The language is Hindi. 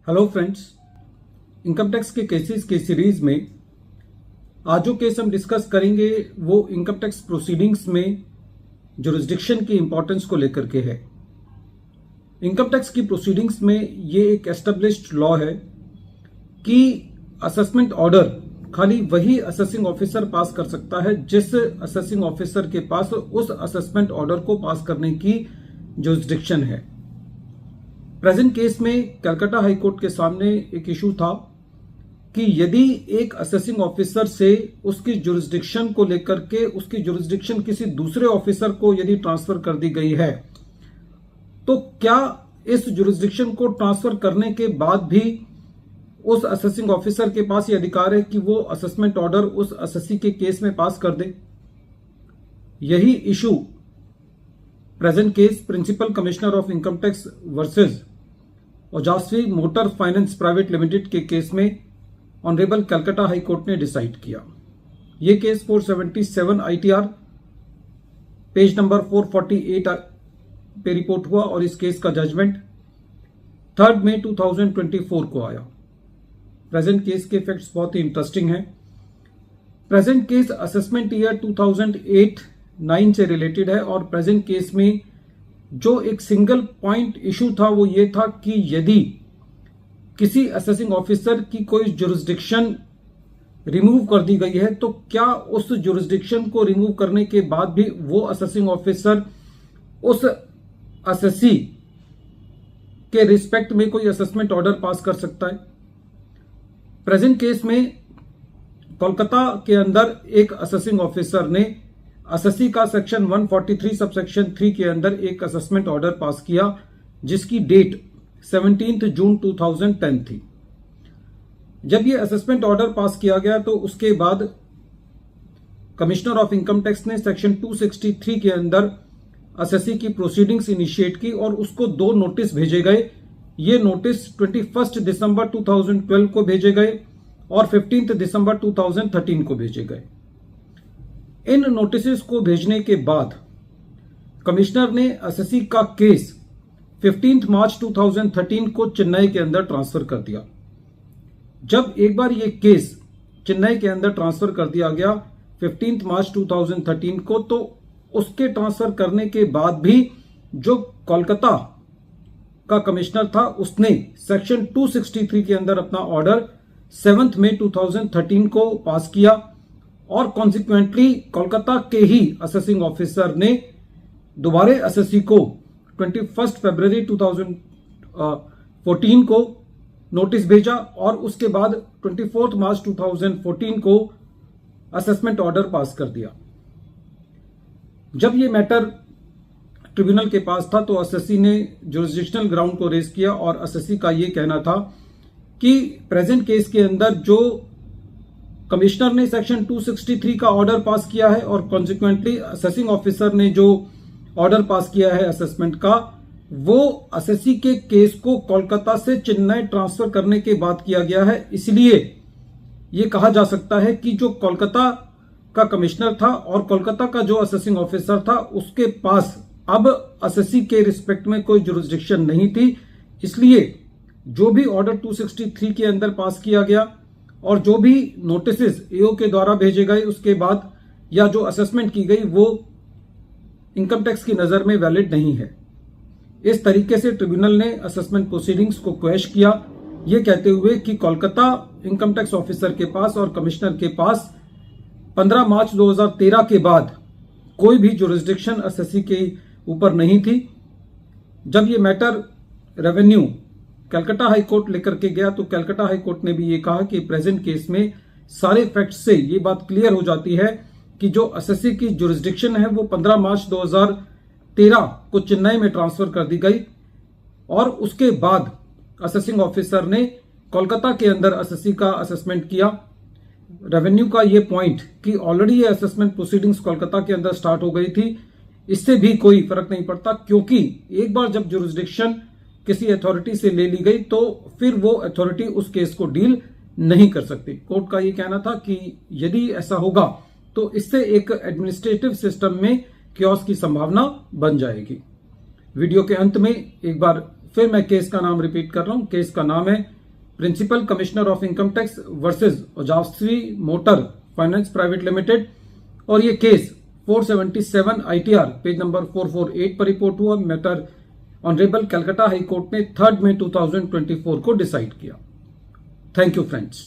हेलो फ्रेंड्स, इनकम टैक्स के केसेस के सीरीज में आज जो केस हम डिस्कस करेंगे वो इनकम टैक्स प्रोसीडिंग्स में जुरिस्डिक्शन की इंपॉर्टेंस को लेकर के है। इनकम टैक्स की प्रोसीडिंग्स में ये एक एस्टेब्लिश्ड लॉ है कि असेसमेंट ऑर्डर खाली वही असेसिंग ऑफिसर पास कर सकता है जिस असेसिंग ऑफिसर के पास उस असेसमेंट ऑर्डर को पास करने की जुरिस्डिक्शन है। प्रेजेंट केस में कलकत्ता हाई कोर्ट के सामने एक इशू था कि यदि एक असेसिंग ऑफिसर से उसकी जुरिस्डिक्शन को लेकर के उसकी जुरिस्डिक्शन किसी दूसरे ऑफिसर को यदि ट्रांसफर कर दी गई है तो क्या इस जुरिस्डिक्शन को ट्रांसफर करने के बाद भी उस असेसिंग ऑफिसर के पास यह अधिकार है कि वो असेसमेंट ऑर्डर उस असेसी के केस में पास कर दे। यही issue present case principal commissioner of income tax versus Ojaswi motor finance private limited के केस में ऑनरेबल कलकत्ता हाई कोर्ट ने डिसाइड किया। यह केस 477 ITR पेज नंबर 448 पे रिपोर्ट हुआ और इस केस का जजमेंट 3 मई 2024 को आया। प्रेजेंट केस के फैक्ट्स बहुत ही इंटरेस्टिंग हैं। प्रेजेंट केस असेसमेंट ईयर 2008-9 से रिलेटेड है और प्रेजेंट केस में जो एक सिंगल पॉइंट इशू था वो ये था कि यदि किसी असेसिंग ऑफिसर की कोई जुरिस्डिक्शन रिमूव कर दी गई है तो क्या उस जुरिस्डिक्शन को रिमूव करने के बाद भी वो असेसिंग ऑफिसर उस असेसी के रिस्पेक्ट में कोई असेसमेंट ऑर्डर पास कर सकता है। प्रेजेंट केस में कोलकाता के अंदर एक असेसिंग ऑफिसर ने असेसी का सेक्शन 143 सबसेक्शन 3 के अंदर एक असेसमेंट ऑर्डर पास किया जिसकी डेट 17 जून 2010 थी। जब ये असेसमेंट ऑर्डर पास किया गया तो उसके बाद कमिश्नर ऑफ इनकम टैक्स ने सेक्शन 263 के अंदर असेसी की प्रोसीडिंग्स इनिशिएट की और उसको 2 नोटिस भेजे गए। ये नोटिस 21 दिसंबर 2012 को भेजे गए और 15 दिसंबर 2013 को भेजे गए। इन नोटिस को भेजने के बाद कमिश्नर ने असेसी का केस 15 मार्च 2013 को चेन्नई के अंदर ट्रांसफर कर दिया। जब एक बार ये केस चेन्नई के अंदर ट्रांसफर कर दिया गया 15 मार्च 2013 को, तो उसके ट्रांसफर करने के बाद भी जो कोलकाता का कमिश्नर था उसने सेक्शन 263 के अंदर अपना ऑर्डर 7 मई 2013 को पास किया और कॉन्सिक्वेंटली कोलकाता के ही असेसिंग ऑफिसर ने दोबारे असेसी को 21 फरवरी 2014 को नोटिस भेजा और उसके बाद 24 मार्च 2014 को असेसमेंट ऑर्डर पास कर दिया। जब ये मैटर ट्रिब्यूनल के पास था तो असेसी ने जुरिस्डिक्शनल ग्राउंड को रेज किया और असेसी का ये कहना था कि प्रेजेंट केस के अंदर जो कमिश्नर ने सेक्शन 263 का ऑर्डर पास किया है और कॉन्सिक्वेंटली असेसिंग ऑफिसर ने जो ऑर्डर पास किया है असेसमेंट का, वो असेसी के केस को कोलकाता से चेन्नई ट्रांसफर करने के बाद किया गया है। इसलिए यह कहा जा सकता है कि जो कोलकाता का कमिश्नर था और कोलकाता का जो असेसिंग ऑफिसर था उसके पास अब असेसी के रिस्पेक्ट में कोई जुरिस्डिक्शन नहीं थी। इसलिए जो भी ऑर्डर 263 के अंदर पास किया गया और जो भी नोटिसेस एओ के द्वारा भेजे गए उसके बाद या जो असेसमेंट की गई वो इनकम टैक्स की नजर में वैलिड नहीं है। इस तरीके से ट्रिब्यूनल ने असेसमेंट प्रोसीडिंग्स को क्वेश किया, ये कहते हुए कि कोलकाता इनकम टैक्स ऑफिसर के पास और कमिश्नर के पास 15 मार्च 2013 के बाद कोई भी जुरिस्डिक्शन असेसी के ऊपर नहीं थी। जब ये matter revenue Calcutta high court लेकर के गया तो कलकत्ता हाई कोर्ट ने भी ये कहा कि प्रेजेंट केस में सारे फैक्ट्स से ये बात क्लियर हो जाती है कि जो असेसी की जुरिस्डिक्शन है वो 15 मार्च 2013 को चेन्नई में ट्रांसफर कर दी गई और उसके बाद असेसिंग ऑफिसर ने कोलकाता के अंदर असेसी का असेसमेंट किया। रेवेन्यू का ये पॉइंट कि ऑलरेडी ये असेसमेंट प्रोसीडिंग्स कोलकाता के अंदर स्टार्ट हो गई थी, इससे भी कोई फर्क नहीं पड़ता क्योंकि एक बार जब जुरिस्डिक्शन किसी अथॉरिटी से ले ली गई तो फिर वो अथॉरिटी उस केस को डील नहीं कर सकती। कोर्ट का ये कहना था कि यदि ऐसा होगा तो इससे एक एडमिनिस्ट्रेटिव सिस्टम में क्योस की संभावना बन जाएगी। वीडियो के अंत में एक बार फिर मैं केस का नाम रिपीट कर रहा हूं। केस का नाम है principal commissioner of income tax versus Ojaswi motor finance private limited, और ये केस 477 ITR पेज नंबर 448 पर रिपोर्ट हुआ। Matter honourable Calcutta high court ने 3 मई 2024 को डिसाइड किया। Thank you friends.